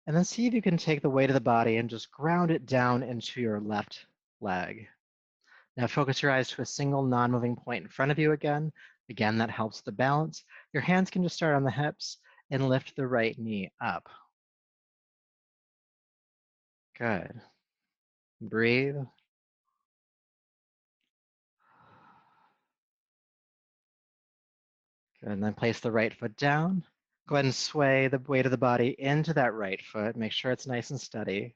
And then see if you can take the weight of the body and just ground it down into your left leg. Now focus your eyes to a single non-moving point in front of you again. Again, that helps the balance. Your hands can just start on the hips and lift the right knee up. Good. Breathe. Good. And then place the right foot down. Go ahead and sway the weight of the body into that right foot. Make sure it's nice and steady.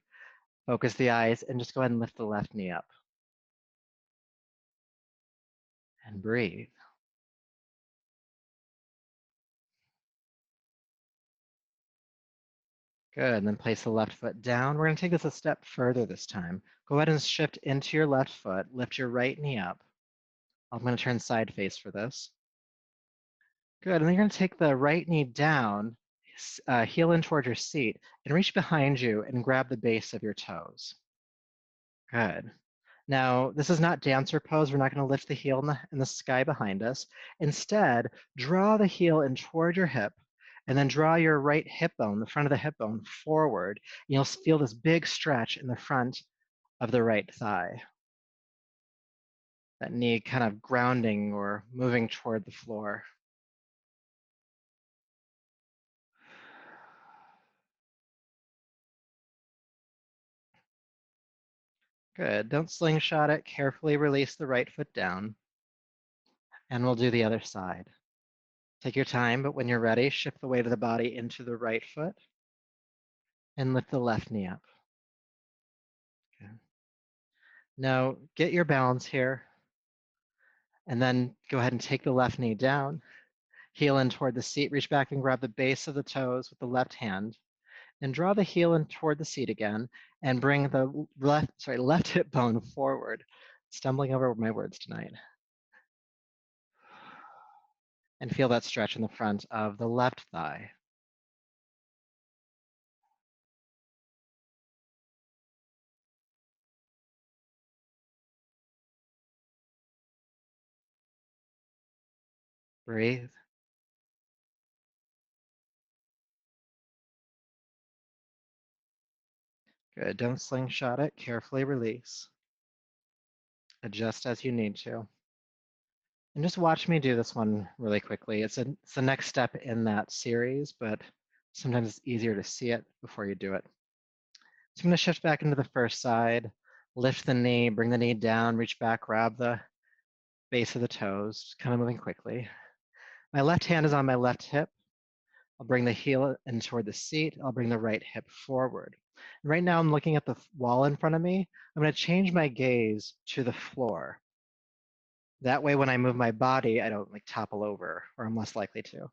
Focus the eyes and just go ahead and lift the left knee up. And breathe. Good, and then place the left foot down. We're gonna take this a step further this time. Go ahead and shift into your left foot, lift your right knee up. I'm gonna turn side face for this. Good, and then you're gonna take the right knee down, heel in toward your seat, and reach behind you and grab the base of your toes. Good. Now, this is not dancer pose. We're not gonna lift the heel in the sky behind us. Instead, draw the heel in toward your hip, and then draw your right hip bone, the front of the hip bone, forward. You'll feel this big stretch in the front of the right thigh. That knee kind of grounding or moving toward the floor. Good. Don't slingshot it. Carefully release the right foot down. And we'll do the other side. Take your time, but when you're ready, shift the weight of the body into the right foot and lift the left knee up. Okay. Now get your balance here, and then go ahead and take the left knee down, heel in toward the seat, reach back and grab the base of the toes with the left hand, and draw the heel in toward the seat again, and bring the left hip bone forward. Stumbling over my words tonight. And feel that stretch in the front of the left thigh. Breathe. Good. Don't slingshot it. Carefully release. Adjust as you need to. And just watch me do this one really quickly. It's the next step in that series, but sometimes it's easier to see it before you do it. So I'm going to shift back into the first side, lift the knee, bring the knee down, reach back, grab the base of the toes, kind of moving quickly. My left hand is on my left hip. I'll bring the heel in toward the seat. I'll bring the right hip forward. And right now I'm looking at the wall in front of me. I'm going to change my gaze to the floor. That way, when I move my body, I don't like topple over, or I'm less likely to.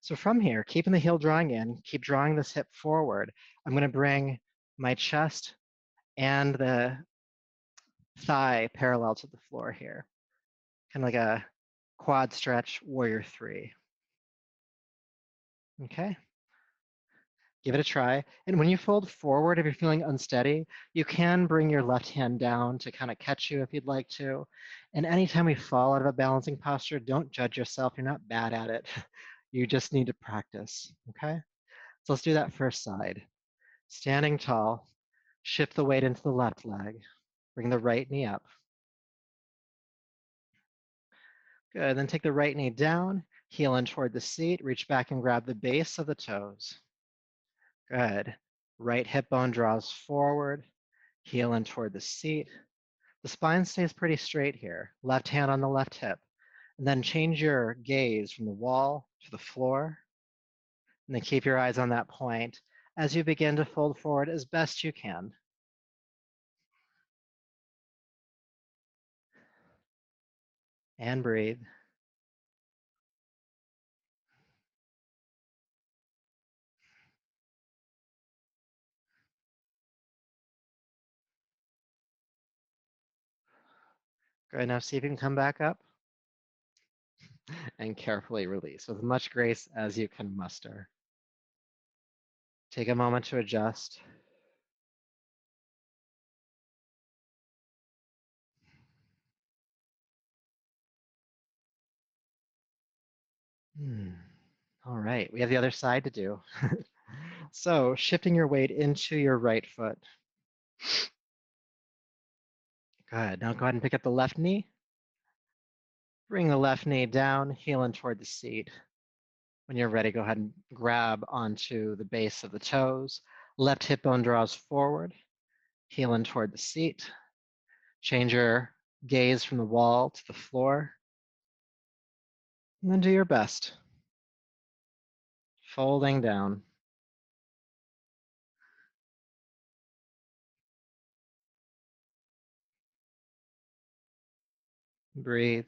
So from here, keeping the heel drawing in, keep drawing this hip forward. I'm going to bring my chest and the thigh parallel to the floor here, kind of like a quad stretch, warrior three. Okay, give it a try. And when you fold forward, if you're feeling unsteady, you can bring your left hand down to kind of catch you if you'd like to. And anytime we fall out of a balancing posture, don't judge yourself. You're not bad at it. You just need to practice, okay? So let's do that first side. Standing tall, shift the weight into the left leg. Bring the right knee up. Good, then take the right knee down, heel in toward the seat, reach back and grab the base of the toes. Good. Right hip bone draws forward, heel in toward the seat. The spine stays pretty straight here. Left hand on the left hip. And then change your gaze from the wall to the floor. And then keep your eyes on that point as you begin to fold forward as best you can. And breathe. Good, now see if you can come back up and carefully release with as much grace as you can muster. Take a moment to adjust. All right, we have the other side to do. So shifting your weight into your right foot. Good, now go ahead and pick up the left knee. Bring the left knee down, heel in toward the seat. When you're ready, go ahead and grab onto the base of the toes. Left hip bone draws forward, heel in toward the seat. Change your gaze from the wall to the floor. And then do your best. Folding down. Breathe.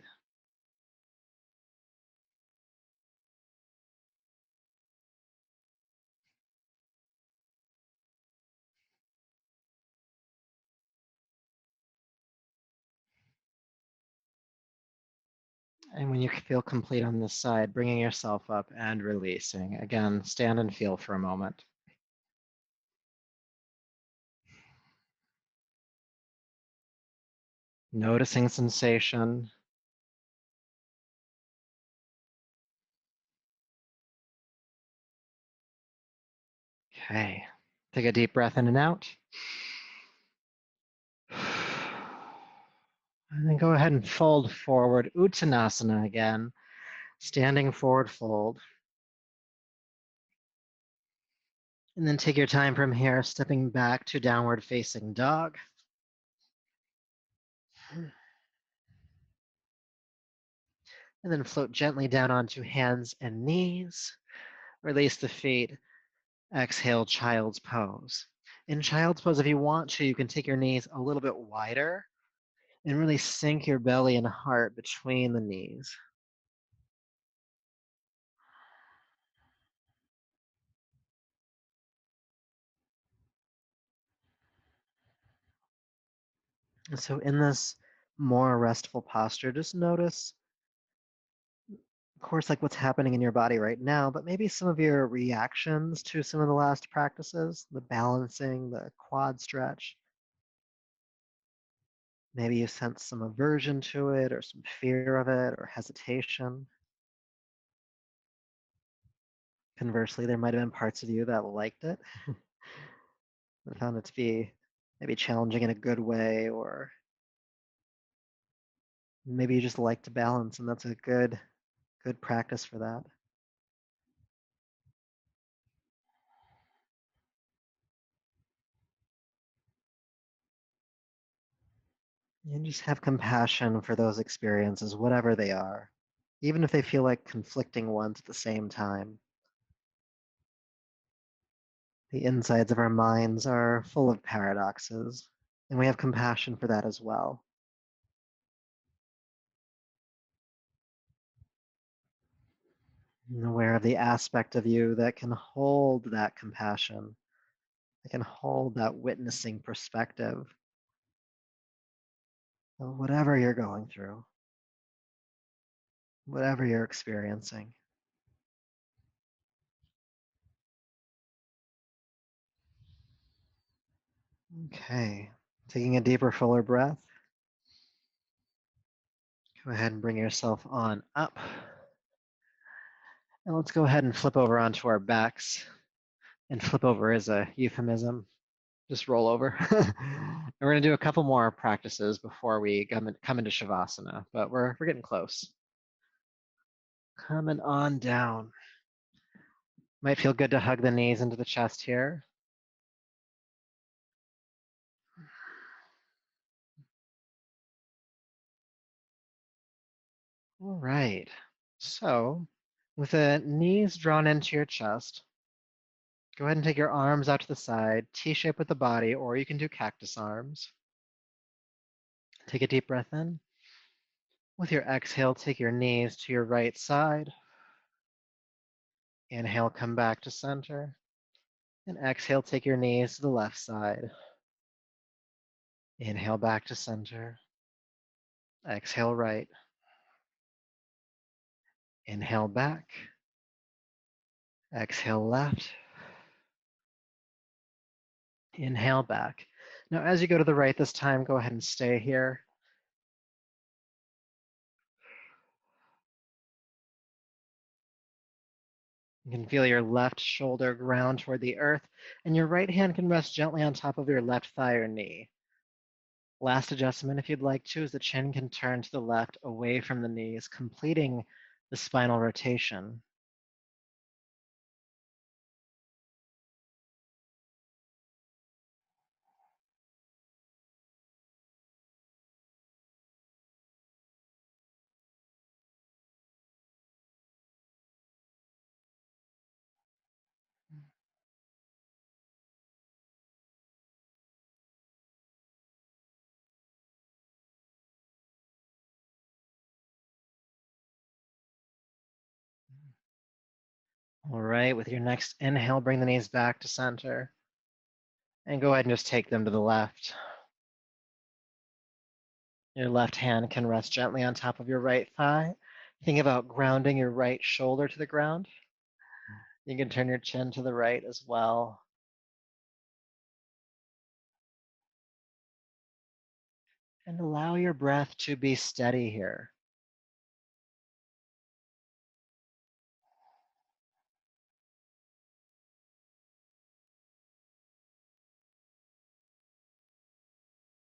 And when you feel complete on this side, bringing yourself up and releasing. Again, stand and feel for a moment. Noticing sensation. Okay, take a deep breath in and out. And then go ahead and fold forward, Uttanasana again, standing forward fold. And then take your time from here, stepping back to downward facing dog. And then float gently down onto hands and knees. Release the feet. Exhale, child's pose. In child's pose, if you want to, you can take your knees a little bit wider and really sink your belly and heart between the knees. And so in this more restful posture, just notice, of course, like what's happening in your body right now, but maybe some of your reactions to some of the last practices, the balancing, the quad stretch. Maybe you sense some aversion to it or some fear of it or hesitation. Conversely, there might have been parts of you that liked it and found it to be maybe challenging in a good way, or maybe you just like to balance and that's a good practice for that. And just have compassion for those experiences, whatever they are, even if they feel like conflicting ones at the same time. The insides of our minds are full of paradoxes, and we have compassion for that as well. And aware of the aspect of you that can hold that compassion, that can hold that witnessing perspective of whatever you're going through, whatever you're experiencing. Okay, taking a deeper, fuller breath. Go ahead and bring yourself on up. And let's go ahead and flip over onto our backs. And flip over is a euphemism. Just roll over. And we're going to do a couple more practices before we come into Shavasana, but we're getting close. Coming on down. Might feel good to hug the knees into the chest here. All right. So, with the knees drawn into your chest, go ahead and take your arms out to the side, T-shape with the body, or you can do cactus arms. Take a deep breath in. With your exhale, take your knees to your right side. Inhale, come back to center. And exhale, take your knees to the left side. Inhale back to center. Exhale right. Inhale back. Exhale left. Inhale back. Now, as you go to the right this time, go ahead and stay here. You can feel your left shoulder ground toward the earth, and your right hand can rest gently on top of your left thigh or knee. Last adjustment, if you'd like to, is the chin can turn to the left away from the knees, completing the spinal rotation. All right, with your next inhale, bring the knees back to center. And go ahead and just take them to the left. Your left hand can rest gently on top of your right thigh. Think about grounding your right shoulder to the ground. You can turn your chin to the right as well. And allow your breath to be steady here.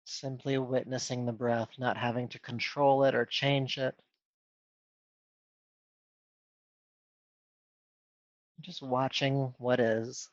Simply witnessing the breath, not having to control it or change it. Just watching what is.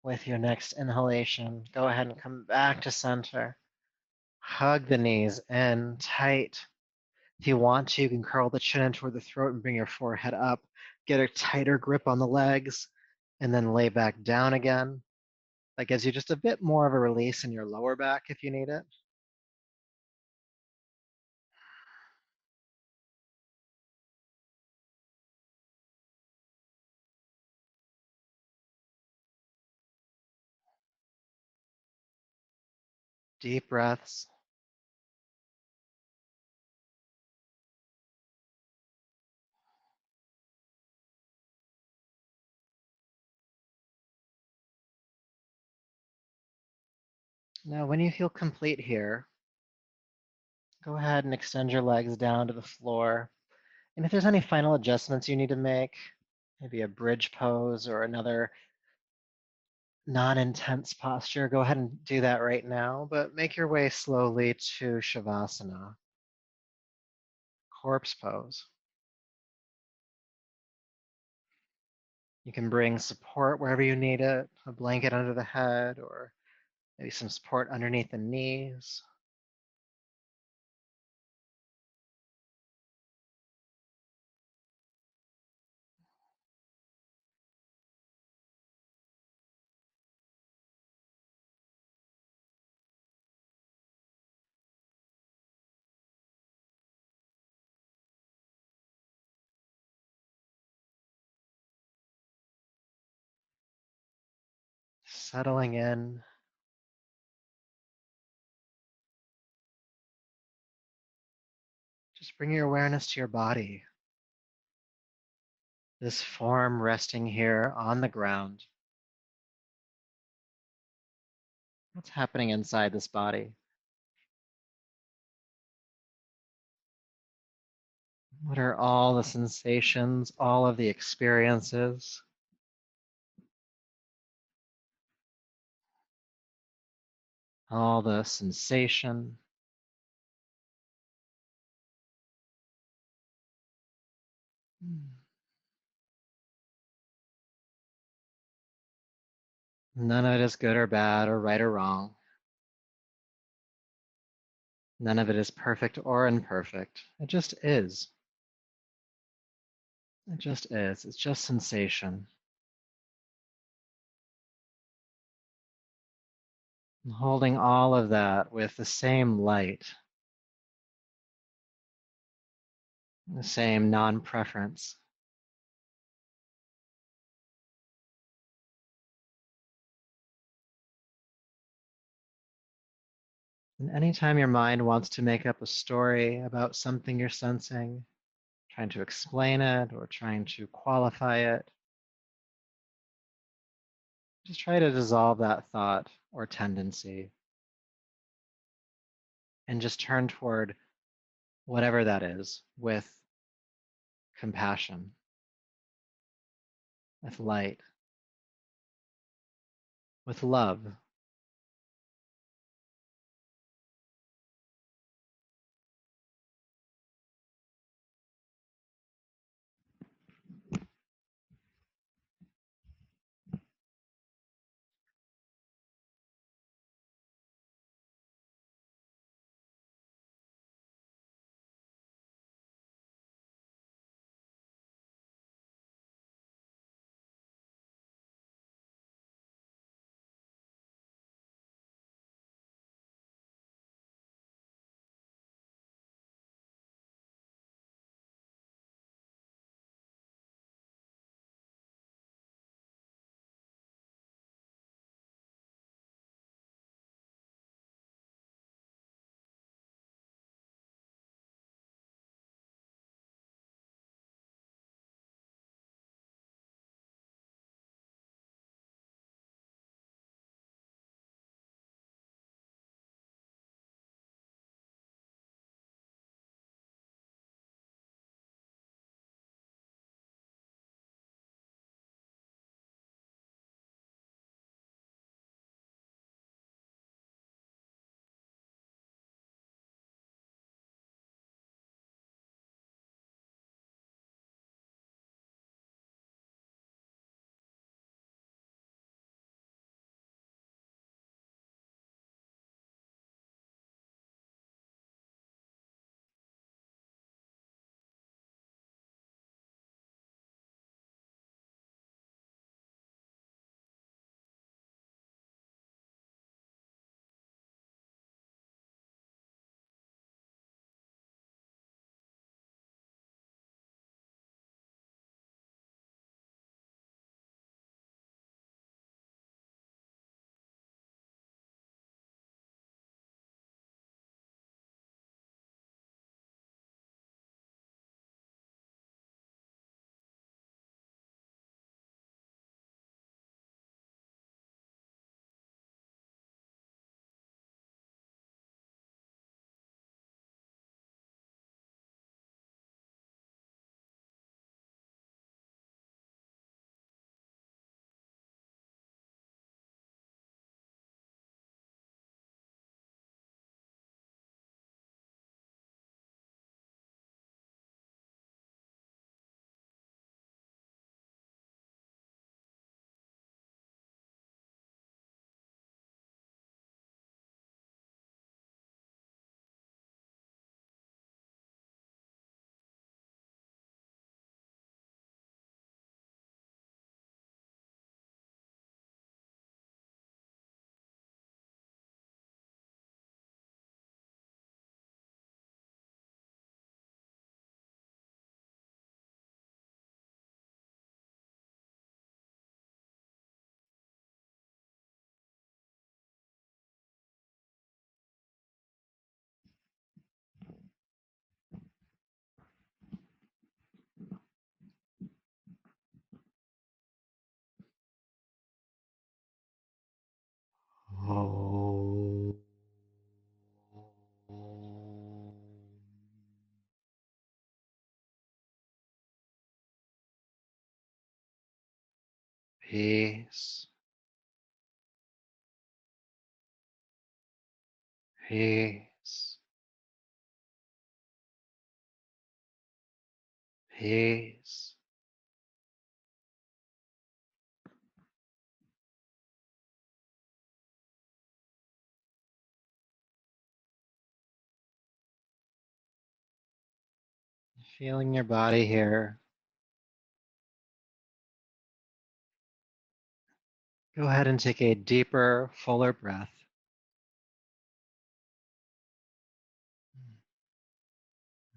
With your next inhalation, go ahead and come back to center. Hug the knees in tight. If you want to, you can curl the chin in toward the throat and bring your forehead up. Get a tighter grip on the legs, and then lay back down again. That gives you just a bit more of a release in your lower back if you need it. Deep breaths. Now, when you feel complete here, go ahead and extend your legs down to the floor. And if there's any final adjustments you need to make, maybe a bridge pose or another non-intense posture, go ahead and do that right now, but make your way slowly to Shavasana, corpse pose. You can bring support wherever you need it, a blanket under the head, or maybe some support underneath the knees. Settling in. Just bring your awareness to your body. This form resting here on the ground. What's happening inside this body? What are all the sensations, all of the experiences? All the sensation. None of it is good or bad or right or wrong. None of it is perfect or imperfect. It just is. It just is. It's just sensation. And holding all of that with the same light, the same non-preference. And anytime your mind wants to make up a story about something you're sensing, trying to explain it or trying to qualify it, just try to dissolve that thought or tendency and just turn toward whatever that is with compassion, with light, with love. peace, peace, peace. Feeling your body here. Go ahead and take a deeper, fuller breath.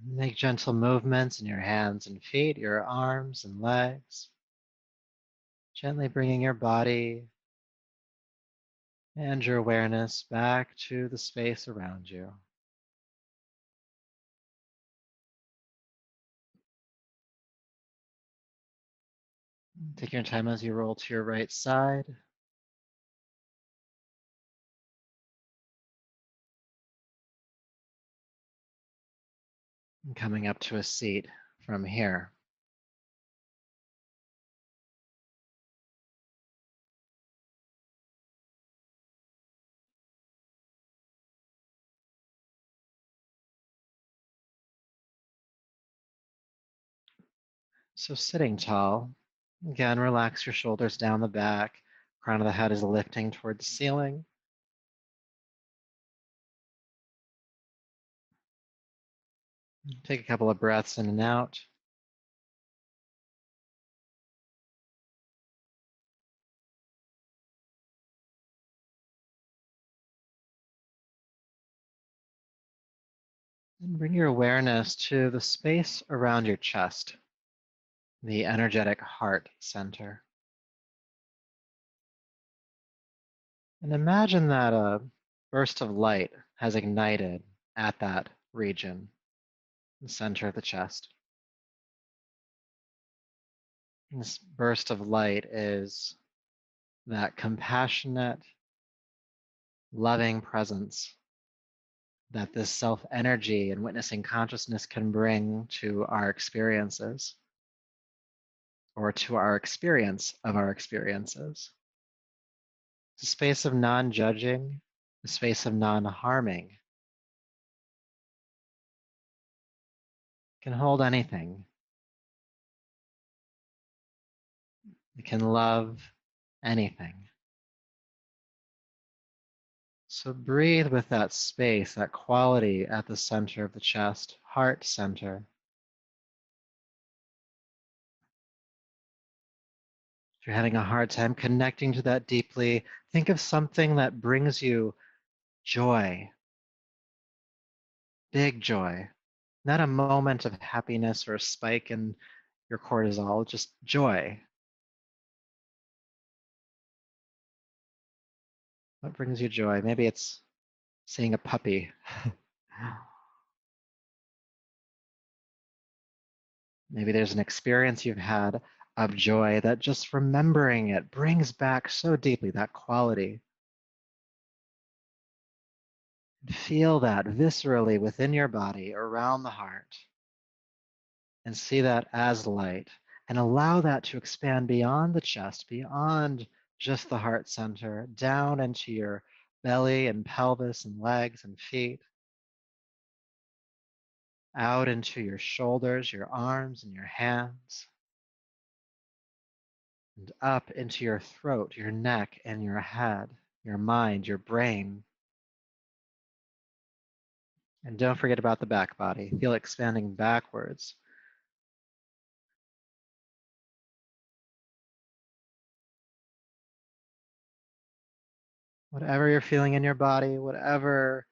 Make gentle movements in your hands and feet, your arms and legs. Gently bringing your body and your awareness back to the space around you. Take your time as you roll to your right side. And coming up to a seat from here. So sitting tall, again, relax your shoulders down the back. Crown of the head is lifting toward the ceiling. Take a couple of breaths in and out. And bring your awareness to the space around your chest, the energetic heart center. And imagine that a burst of light has ignited at that region, the center of the chest. And this burst of light is that compassionate, loving presence that this self energy and witnessing consciousness can bring to our experiences or to our experience of our experiences. It's a space of non judging, a space of non harming. Can hold anything. It can love anything. So breathe with that space, that quality at the center of the chest, heart center. If you're having a hard time connecting to that deeply, think of something that brings you joy, big joy, not a moment of happiness or a spike in your cortisol, just joy. What brings you joy? Maybe it's seeing a puppy. Maybe there's an experience you've had of joy that just remembering it brings back so deeply that quality. Feel that viscerally within your body, around the heart, and see that as light, and allow that to expand beyond the chest, beyond just the heart center, down into your belly and pelvis and legs and feet, out into your shoulders, your arms, and your hands, and up into your throat, your neck, and your head, your mind, your brain. And don't forget about the back body. Feel it expanding backwards. Whatever you're feeling in your body, whatever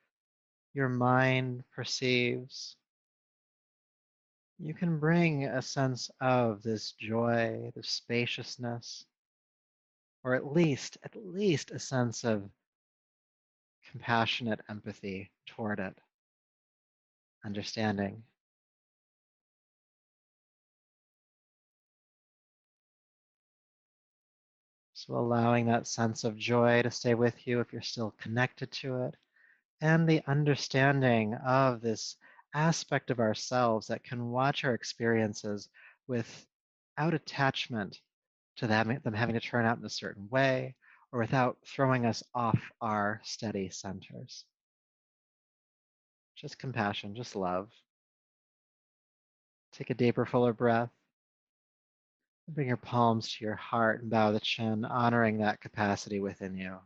your mind perceives, you can bring a sense of this joy, this spaciousness, or at least a sense of compassionate empathy toward it, understanding. So allowing that sense of joy to stay with you if you're still connected to it, and the understanding of this aspect of ourselves that can watch our experiences without attachment to them having to turn out in a certain way, or without throwing us off our steady centers. Just compassion, just love. Take a deeper, fuller breath. Bring your palms to your heart and bow the chin, honoring that capacity within you.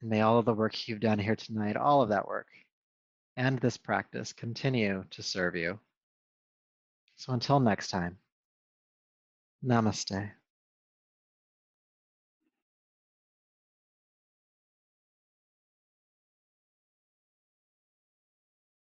And may all of the work you've done here tonight, all of that work, and this practice continue to serve you. So until next time, namaste.